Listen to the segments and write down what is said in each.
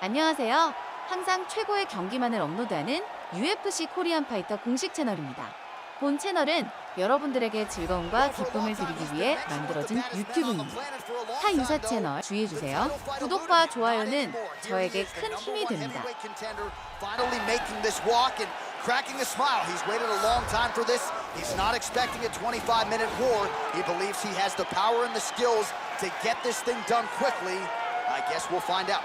안녕하세요. 항상 최고의 경기만을 업로드하는 UFC 코리안파이터 공식 채널입니다. 본 채널은 여러분들에게 즐거움과 기쁨을 드리기 위해 만들어진 유튜브입니다. 타 유사 채널 주의해주세요. 구독과 좋아요는 저에게 큰 힘이 됩니다. Cracking a smile. He's waited a long time for this. He's not expecting a 25-minute war. He believes he has the power and the skills to get this thing done quickly. I guess we'll find out.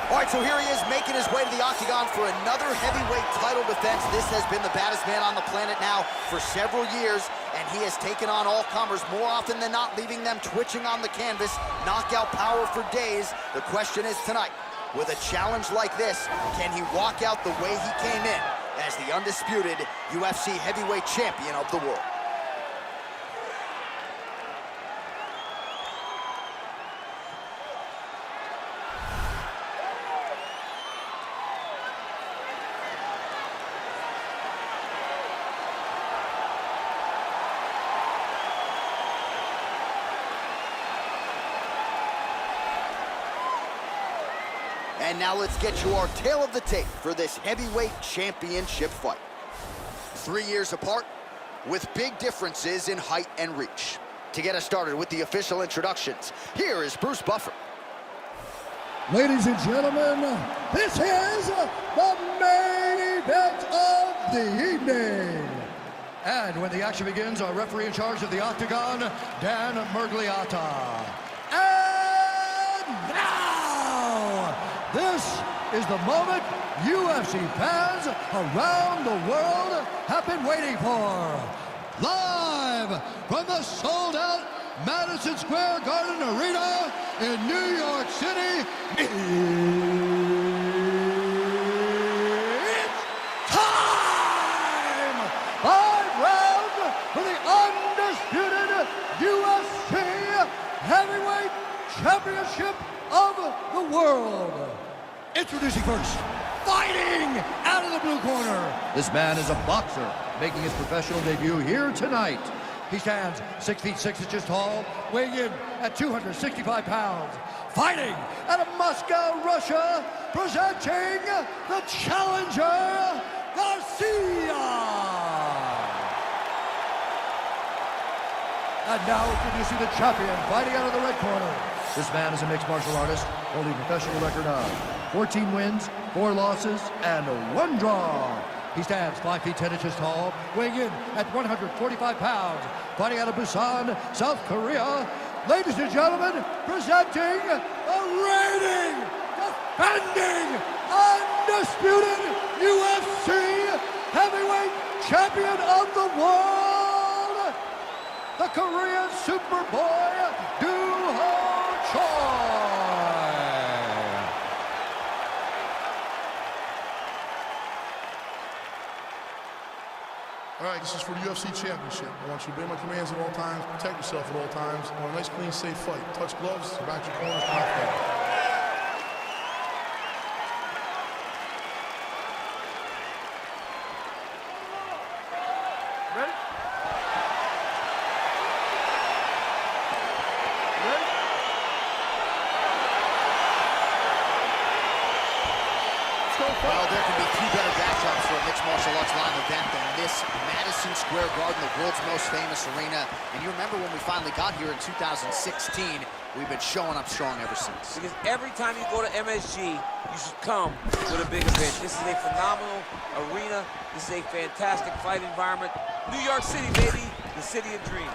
All right, so here he is making his way to the octagon for another heavyweight title defense. This has been the baddest man on the planet now for several years, and he has taken on all comers more often than not, leaving them twitching on the canvas, knockout power for days. The question is tonight, with a challenge like this, can he walk out the way he came in as the undisputed UFC heavyweight champion of the world? And now let's get you our tale of the tape for this heavyweight championship fight. 3 years apart, with big differences in height and reach. To get us started with the official introductions, here is Bruce Buffer. Ladies and gentlemen, this is the main event of the evening. And when the action begins, our referee in charge of the octagon, Dan Murgliata. And now, this is the moment UFC fans around the world have been waiting for. Live from the sold-out Madison Square Garden Arena in New York City, it's time! 5 rounds for the undisputed UFC Heavyweight Championship of the world. Introducing first, fighting out of the blue corner. This man is a boxer, making his professional debut here tonight. He stands 6 feet 6 inches tall, weighing in at 265 pounds. Fighting out of Moscow, Russia, presenting the challenger, Garssia. And now introducing the champion, fighting out of the red corner. This man is a mixed martial artist, holding a professional record of 14 wins, 4 losses, and 1 draw. He stands 5 feet 10 inches tall, weighing in at 145 pounds, fighting out of Busan, South Korea. Ladies and gentlemen, presenting the reigning, defending, undisputed UFC heavyweight champion of the world, the Korean Superboy, Doo-Ho Choi. All right, this is for the UFC Championship. I want you to obey my commands at all times, protect yourself at all times. I want a nice, clean, safe fight. Touch gloves, back your corners, not fair. Well, there can be few better backdrops for a mixed martial arts live event than this Madison Square Garden, the world's most famous arena. And you remember when we finally got here in 2016, we've been showing up strong ever since. Because every time you go to MSG, you should come with a big event. This is a phenomenal arena. This is a fantastic fight environment. New York City, baby, the city of dreams.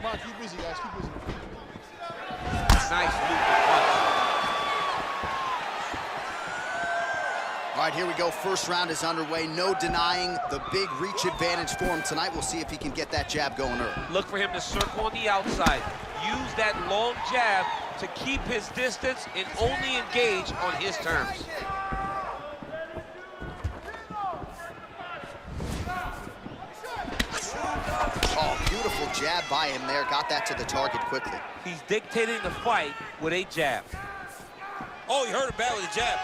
Come on, keep busy, guys, keep busy. Nice looping punch. All right, here we go. First round is underway. No denying the big reach advantage for him tonight. We'll see if he can get that jab going early. Look for him to circle on the outside. use that long jab to keep his distance and only engage on his terms. Oh, beautiful jab by him there. Got that to the target quickly. He's dictating the fight with a jab. Oh, he hurt him bad with a jab.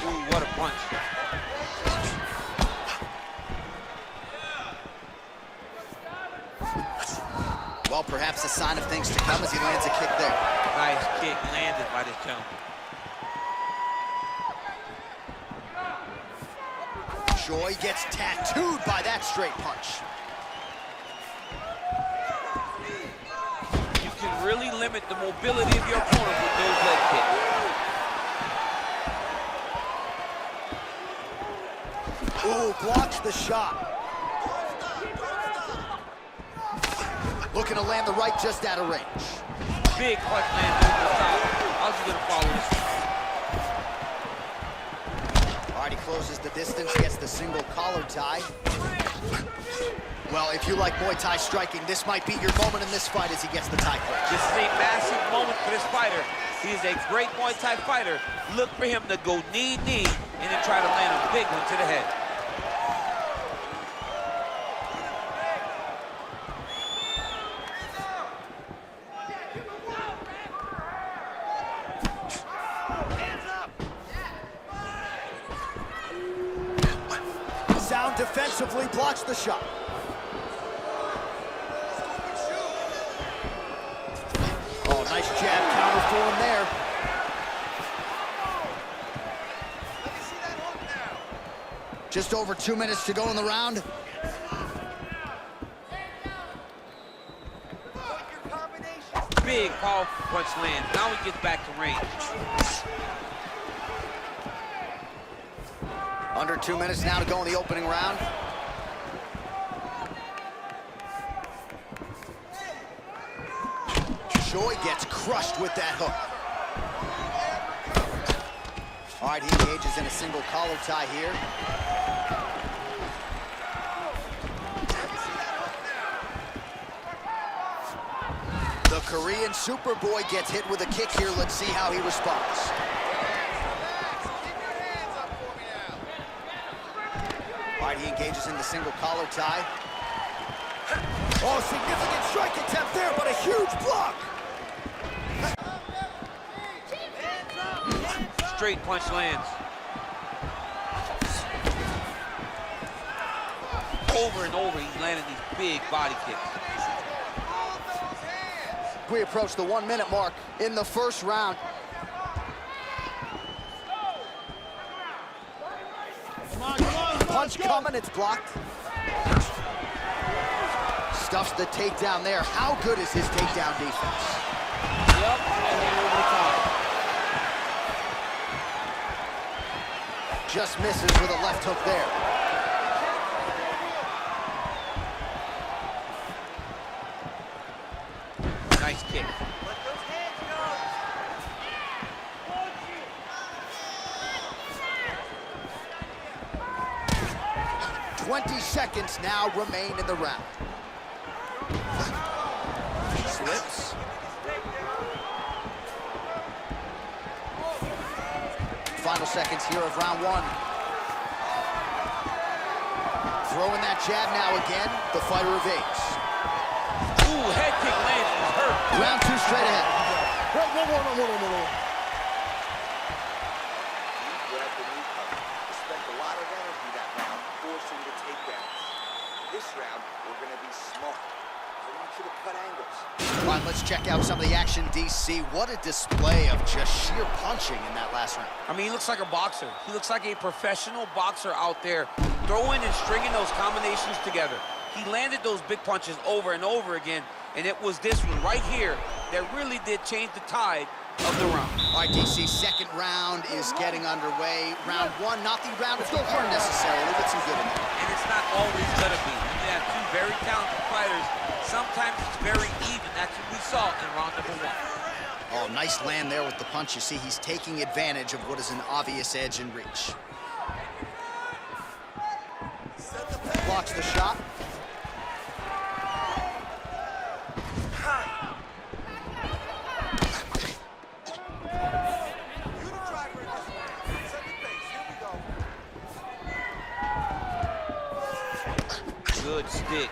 Ooh, what a punch. Well, perhaps a sign of things to come as he lands a kick there. Nice kick landed by this gentleman. Joy gets tattooed by that straight punch. You can really limit the mobility of your opponent with those leg kicks. Ooh, blocks the shot. Looking to land the right just out of range. Big punch lands over the top. How's he gonna follow this? All right, he closes the distance, gets the single collar tie. Well, if you like Muay Thai striking, this might be your moment in this fight as he gets the tie clinch. This is a massive moment for this fighter. He is a great Muay Thai fighter. Look for him to go knee, and then try to land a big one to the head. Sound defensively blocks the shot. Oh, nice jab counter for him there. Just over 2 minutes to go in the round. Big, powerful punch lands. Now he gets back to range. Under 2 minutes now to go in the opening round. Joy gets crushed with that hook. All right, he engages in a single collar tie here. The Korean Superboy gets hit with a kick here. Let's see how he responds. All right, he engages in the single collar tie. Oh, significant strike attempt there, but a huge block. Straight punch lands. Over and over, he's landing these big body kicks. We approach the 1 minute mark in the first round. Punch coming, it's blocked. Stuffs the takedown there. How good is his takedown defense? Yep, and then over the top. Just misses with a left hook there. Nice kick. 20 seconds now remain in the round. Slips. Final seconds here of round one. Throwing that jab now again. The fighter evades. Ooh, head kick lands. He's hurt. Round two straight ahead. Whoa. Grab the newcomer. Spent a lot of energy that round forcing the takedowns. This round, we're going to be smart. I want you to cut angles. All right, let's check out some of the action, DC. What a display of just sheer punching in that last round. I mean, he looks like a boxer. He looks like a professional boxer out there, throwing and stringing those combinations together. He landed those big punches over and over again, and it was this one right here that really did change the tide of the round. All right, DC, second round is getting underway. Round one, not the round of scorecard necessarily, but some good in there. And it's not always gonna be. You have two very talented fighters. Sometimes it's very even. That's what we saw in round number one. Oh, nice land there with the punch. You see, he's taking advantage of what is an obvious edge in reach. blocks the shot. Good stick.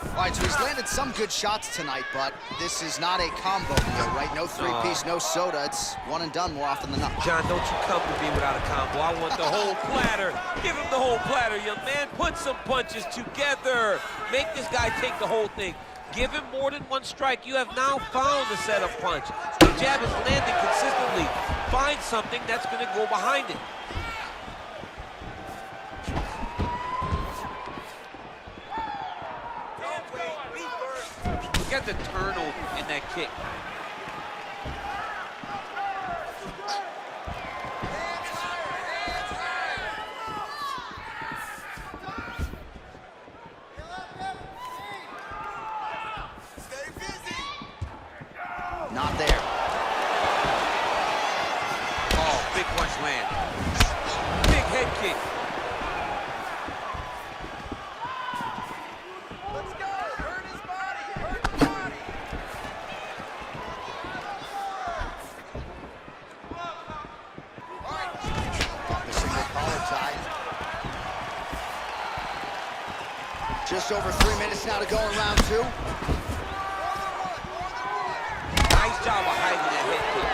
All right, so he's landed some good shots tonight, but this is not a combo meal, right? No three-piece, no soda. It's one and done more often than not. John, don't you come to me without a combo. I want the whole platter. Give him the whole platter, young man. Put some punches together. Make this guy take the whole thing. Give him more than one strike. You have now found the setup punch. The jab is landing consistently. Find something that's going to go behind it. Look at the turnover in that kick. Not there. Oh, big punch land. Big head kick. Let's go. Hurt his body. Hurt his body. Got the single collar tie. Just over 3 minutes now to go in round two. Nice job of hiding that head kick.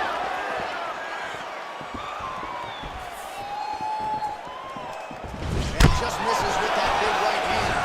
And just misses with that big right hand.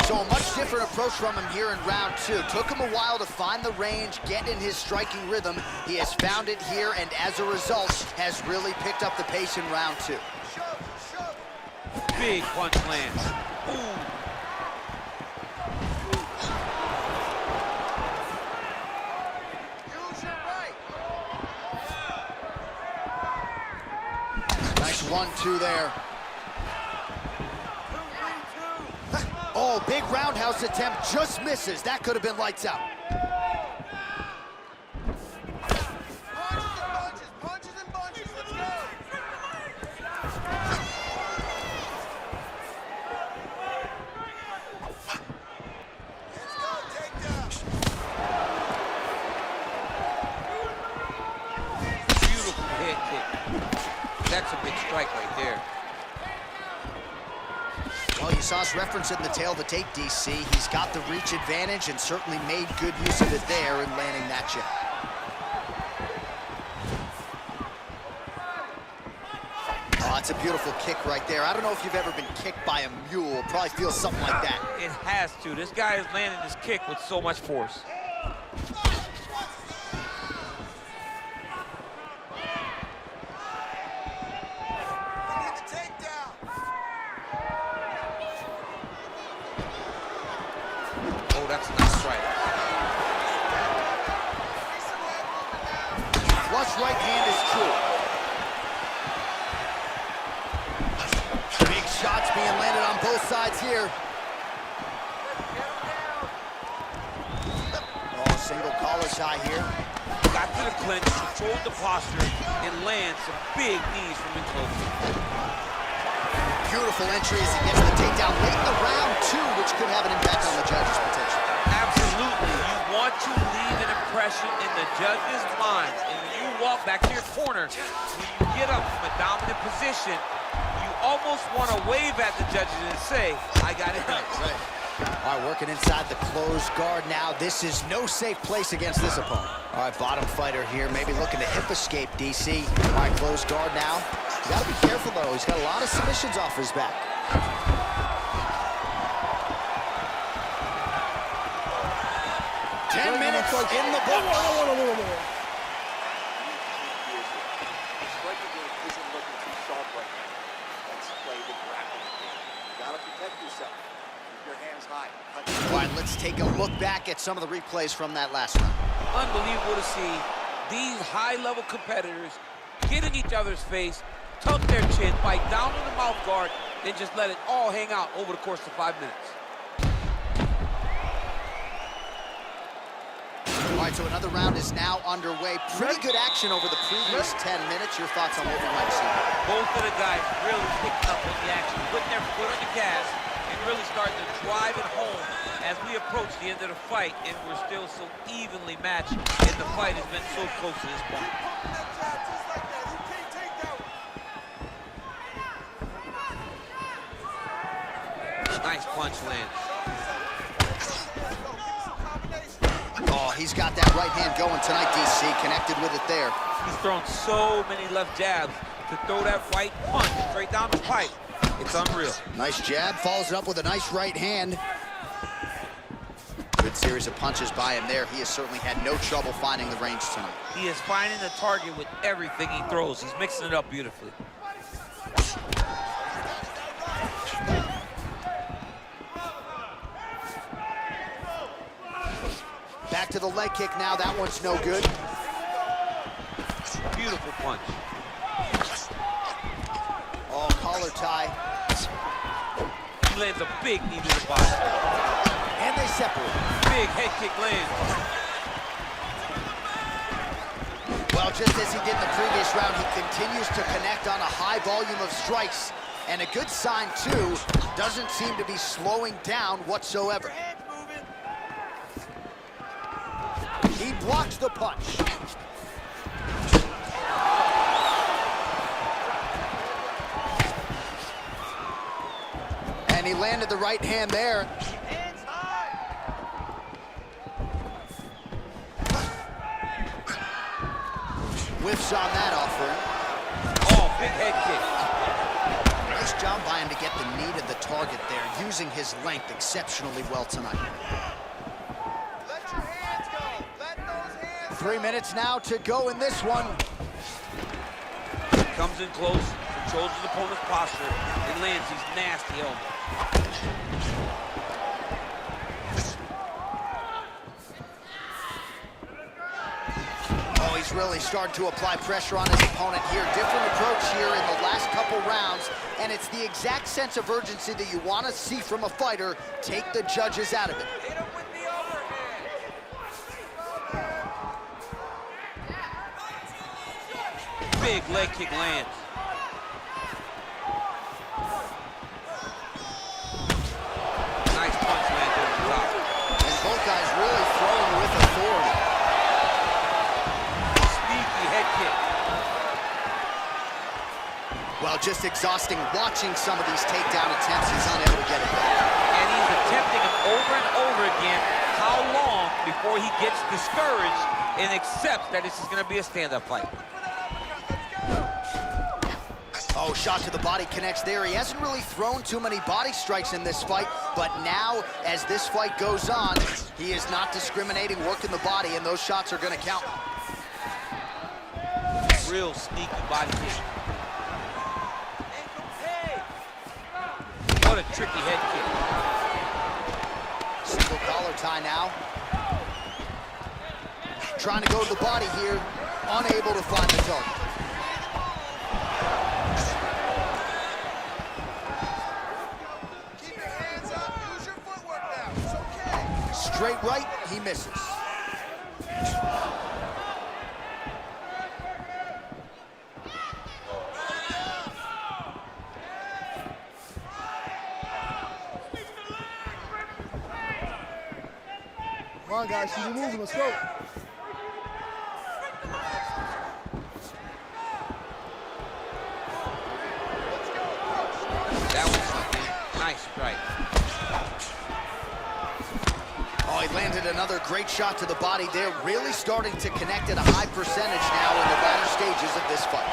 So a much different approach from him here in round two. Took him a while to find the range, get in his striking rhythm. He has found it here, and as a result, has really picked up the pace in round two. Big punch lands. Ooh. Nice 1-2 there. Oh, big roundhouse attempt, just misses. That could have been lights out. Punches and bunches. Let's go. Let's go. Takedown. Beautiful head kick. That's a big strike right there. Well, you saw us referencing the tail of the tape, DC. He's got the reach advantage and certainly made good use of it there in landing that jab. Oh, that's a beautiful kick right there. I don't know if you've ever been kicked by a mule. Probably feels something like that. It has to. This guy is landing this kick with so much force. That's a nice strike. Flush right hand is true. Big shots being landed on both sides here. Oh, single collar tie here. Got to the clinch, controlled the posture, and lands some big knees from in close. Beautiful entry as he gets the takedown late in the round two, which could have an impact on the judges potentially. Absolutely. You want to leave an impression in the judge's mind. And when you walk back to your corner, when you get up from a dominant position, you almost want to wave at the judges and say, I got it done. Right. All right, working inside the closed guard now. This is no safe place against this opponent. All right, bottom fighter here, maybe looking to hip escape, DC. All right, closed guard now. You gotta be careful, though. He's got a lot of submissions off his back. 10 minutes in the book. Striking game isn't looking too sharp right now. Let's play the grappling game. You gotta protect yourself. Keep your hands high. All right, let's take a look back at some of the replays from that last round. Unbelievable to see These high-level competitors get in each other's face, tuck their chin, bite down on the mouth guard, and just let it all hang out over the course of 5 minutes. All right, so another round is now underway. Pretty good action over the previous 10 minutes. Your thoughts on what we might see? Both of the guys really picking up on the action, putting their foot on the gas, and really starting to drive it home as we approach the end of the fight, and we're still so evenly matched, and the fight has been so close to this point. Nice punch lands. Oh, he's got that right hand going tonight, DC. Connected with it there. He's thrown so many left jabs to throw that right punch straight down the pipe. It's unreal. Nice jab, follows it up with a nice right hand. Good series of punches by him there. He has certainly had no trouble finding the range tonight. He is finding the target with everything he throws. He's mixing it up beautifully. Back to the leg kick now. That one's no good. Beautiful punch. Oh, collar tie. He lands a big knee to the body. And they separate. Big head kick lands. Well, just as he did in the previous round, he continues to connect on a high volume of strikes. And a good sign, too, doesn't seem to be slowing down whatsoever. He blocks the punch. And he landed the right hand there. Hands high. Whiffs on that offering. Oh, big head kick. Nice job by him to get the knee to the target there, using his length exceptionally well tonight. Let your hands go. Let those hands 3 minutes now to go in this one. Comes in close, controls his opponent's posture, and lands these nasty elbows. Oh, he's really starting to apply pressure on his opponent here. Different approach here in the last couple rounds, and it's the exact sense of urgency that you want to see from a fighter. Take the judges out of it. hit him with the overhand. Big leg kick lands. Nice punch lands over the top. And both guys really throwing with authority. Sneaky head kick. Well, just exhausting watching some of these takedown attempts. He's unable to get it back. And he's attempting them over and over again. How long before he gets discouraged and accepts that this is going to be a stand-up fight? Oh, shot to the body connects there. He hasn't really thrown too many body strikes in this fight, but now, as this fight goes on, he is not discriminating, working the body, and those shots are going to count. Real sneaky body kick. What a tricky head kick. Single collar tie now. Trying to go to the body here, unable to find the target. Keep your hands up. Use your footwork now. It's okay. Straight right, he misses. Come on, guys, keep moving. Let's go. That was something. Nice strike. Oh, he landed another great shot to the body there, really starting to connect at a high percentage now in the latter stages of this fight.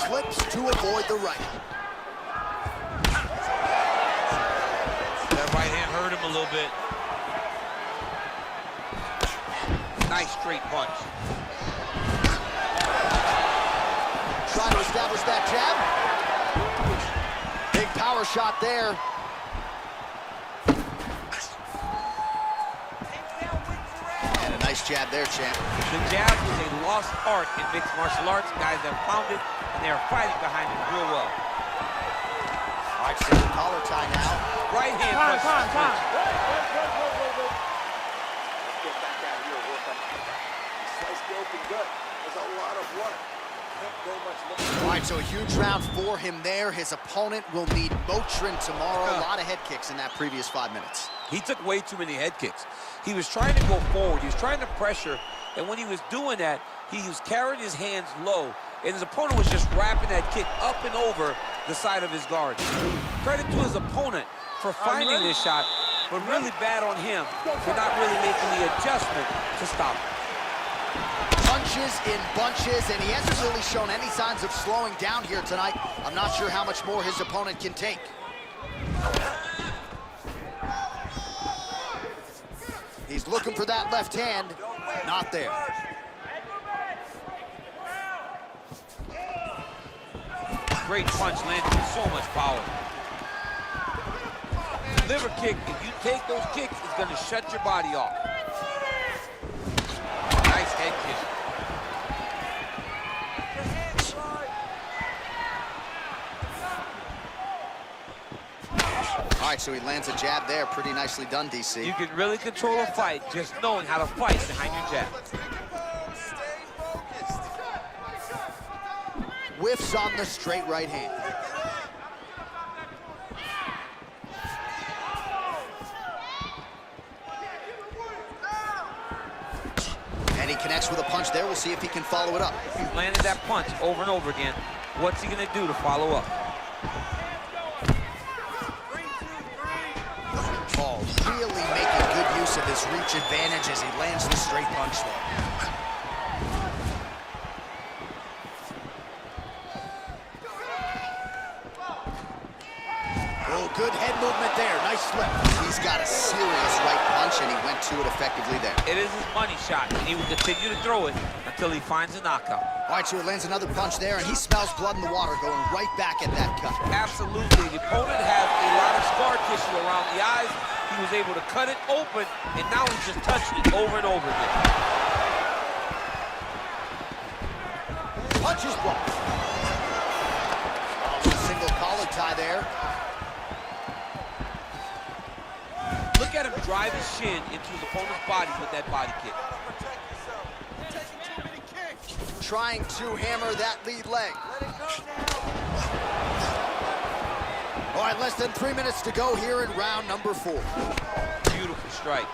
Slips to avoid the right. That right hand hurt him a little bit. Nice straight punch. Trying to establish that jab. power shot there. And a nice jab there, champ. The jab is a lost art in mixed martial arts. Guys have found it, and they are fighting behind it real well. All right, single collar tie now. Right hand Let's punch. get back out here and work on that. He sliced the open gut. There's a lot of blood. Can't go much longer. All right, so a huge round for him there. His opponent will need Motrin tomorrow. A lot of head kicks in that previous 5 minutes. He took way too many head kicks. He was trying to go forward. He was trying to pressure. And when he was doing that, he was carrying his hands low. And his opponent was just wrapping that kick up and over the side of his guard. Credit to his opponent for finding this shot, but really bad on him for not really making the adjustment to stop it. Punches in bunches, and he hasn't really shown any signs of slowing down here tonight. I'm not sure how much more his opponent can take. He's looking for that left hand. Not there. Great punch landed with so much power. Liver kick, if you take those kicks, it's going to shut your body off. Nice head kick. All right, so he lands a jab there. Pretty nicely done, DC. You can really control a fight just knowing how to fight behind your jab. Whiffs on the straight right hand. And he connects with a punch there. We'll see if he can follow it up. He's landed that punch over and over again. What's he going to do to follow up? Oh, really making good use of his reach advantage as he lands the straight punch there. Oh, good head movement there. Nice slip. He's got a serious right punch, and he went to it effectively there. It is his money shot, and he will continue to throw it until he finds a knockout. All right, so he lands another punch there, and he smells blood in the water, going right back at that cut. Absolutely. The opponent has a lot of scar tissue around the eyes. He was able to cut it open, and now he's just touching it over and over again. Punch is blocked. Oh, single collar tie there. Look at him drive his shin into his opponent's body with that body kick. Trying to hammer that lead leg. All right, less than 3 minutes to go here in round number 4. Beautiful strike.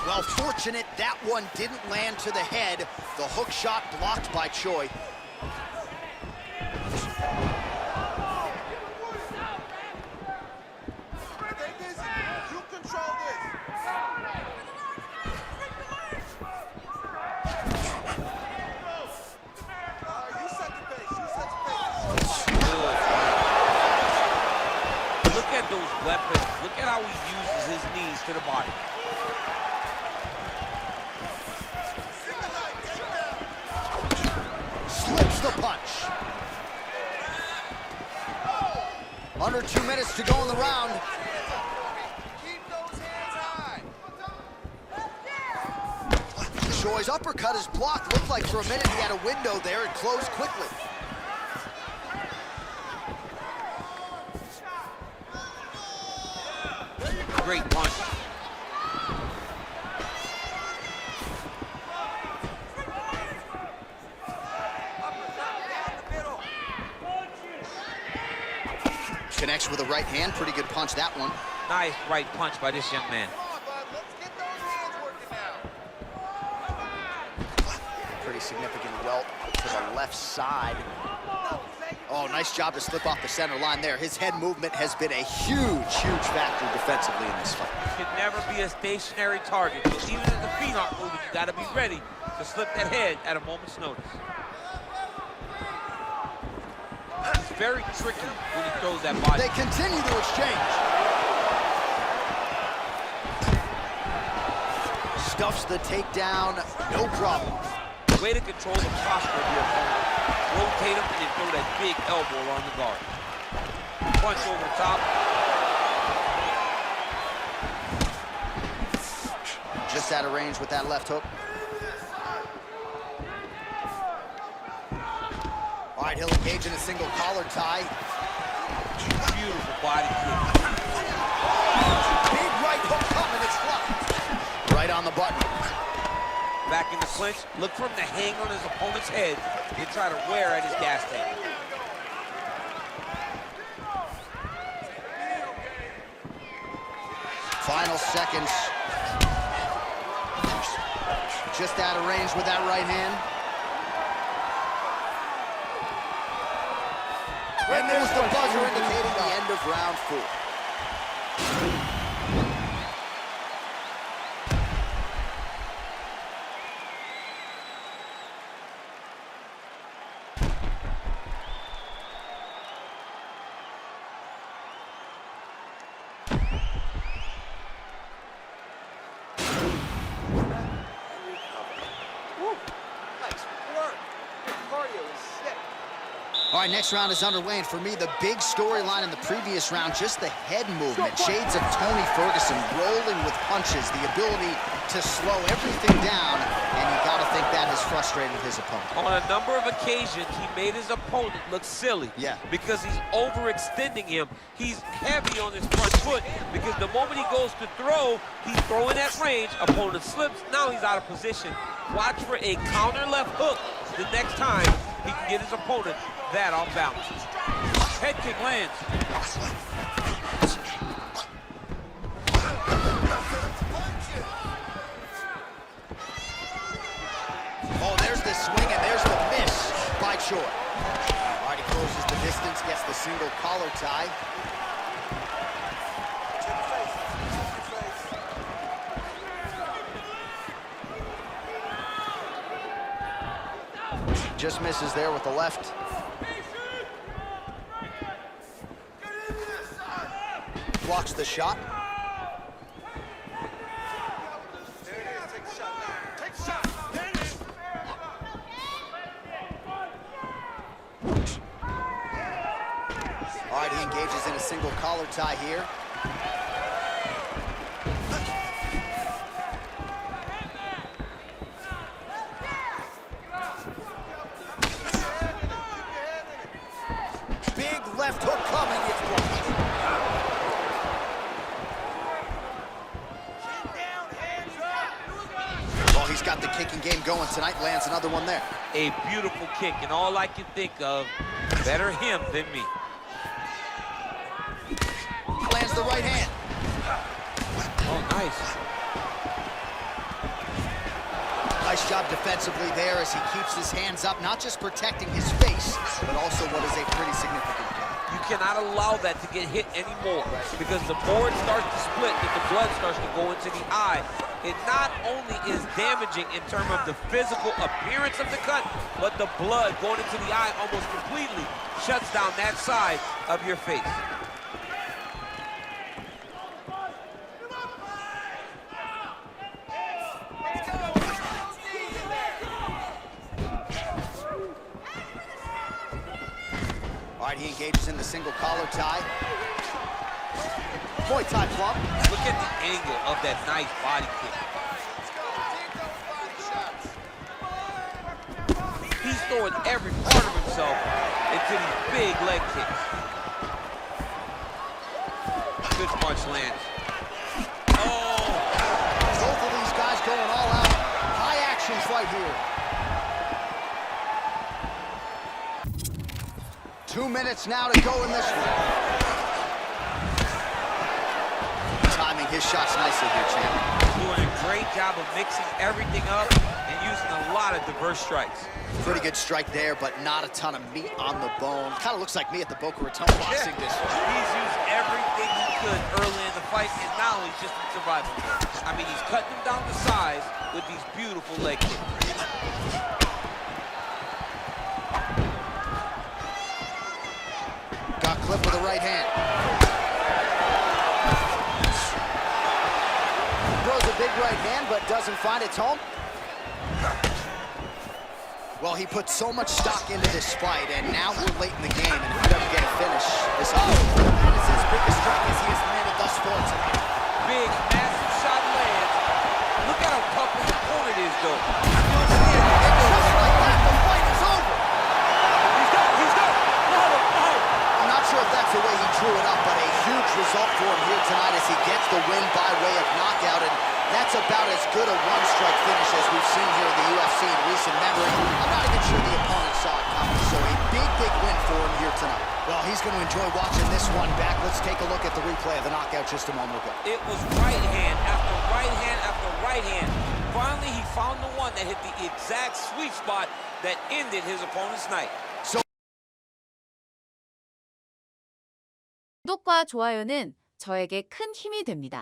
Well, fortunate that one didn't land to the head. The hook shot blocked by Choi. Weapons. Look at how he uses his knees to the body. Slips the punch. Under 2 minutes to go in the round. Keep those hands high. Choi's uppercut is blocked. Looked like for a minute he had a window there. It closed quickly. Great punch. Connects with a right hand. Pretty good punch, that one. Nice right punch by this young man. Pretty significant welt to the left side. Oh, nice job to slip off the center line there. His head movement has been a huge, huge factor defensively in this fight. You can never be a stationary target. So even if the feet aren't moving, you got to be ready to slip that head at a moment's notice. It's very tricky when he throws that body. They continue to exchange. Stuffs the takedown, no problem. Way to control the posture of your opponent. Rotate him and then throw that big elbow around the guard. Punch over the top. Just out of range with that left hook. All right, he'll engage in a single collar tie. Beautiful body kick. Big right hook coming, it's blocked. Right on the button. Back in the clinch, look for him to hang on his opponent's head and try to wear at his gas tank. Final seconds. Just out of range with that right hand. And there's the buzzer indicating the end of round 4. Nice work. Your cardio is sick. All right, next round is underway, and for me, the big storyline in the previous round, just the head movement. Shades of Tony Ferguson rolling with punches, the ability to slow everything down, and you gotta think that has frustrated his opponent. On a number of occasions, he made his opponent look silly. Yeah. Because he's overextending him. He's heavy on his front foot because the moment he goes to throw, he's throwing at range. Opponent slips. Now he's out of position. Watch for a counter left hook the next time he can get his opponent that off balance. Head kick lands. Oh, there's the swing, and there's the miss by Choi. All right, he closes the distance, gets the single collar tie. Just misses there with the left. Blocks the shot. There it is. Take a shot now. Take a shot. There it is. All right, he engages in a single collar tie here. Big left hook coming, it's blocked. Well, he's got the kicking game going tonight, lands another one there. A beautiful kick, and all I can think of, better him than me. Lands the right hand. Oh, nice. Nice job defensively there as he keeps his hands up, not just protecting his face, but also what is a pretty significant kick. You cannot allow that to get hit anymore because the more it starts to split and the blood starts to go into the eye, it not only is damaging in terms of the physical appearance of the cut, but the blood going into the eye almost completely shuts down that side of your face. All right, he engages in the single collar tie. Muay Thai flop. Look at the angle of that nice body kick. He's throwing every part of himself into these big leg kicks. Good punch lands. Oh! Both of these guys going all out. High actions right here. 2 minutes now to go in this one. Timing his shots nicely here, champ. Doing a great job of mixing everything up and using a lot of diverse strikes. Pretty good strike there, but not a ton of meat on the bone. Kind of looks like me at the Boca Raton boxing this one. He's used everything he could early in the fight, and now he's just in survival mode. I mean, he's cutting them down to size with these beautiful leg kicks. Got clipped with the right hand. Throws a big right hand, but doesn't find its home. Well, he put so much stock into this fight, and now we're late in the game, and if he doesn't get a finish, this that is his biggest strike as he has landed thus far tonight. Big, massive shot lands. Look at how tough his opponent is, though. You understand? Just like that, the fight is over. He's done. I'm not sure if that's the way he drew it up, but a huge result for him here tonight as he gets the win by way of knockout, and that's about as good a one-strike finish as we've seen here in the UFC in recent memory. I'm not even sure the opponent saw it coming, so a big, big win for him here tonight. Well, he's going to enjoy watching this one back. Let's take a look at the replay of the knockout just a moment ago. It was right hand after right hand after right hand. Finally, he found the one that hit the exact sweet spot that ended his opponent's night. 구독과 좋아요는 저에게 큰 힘이 됩니다.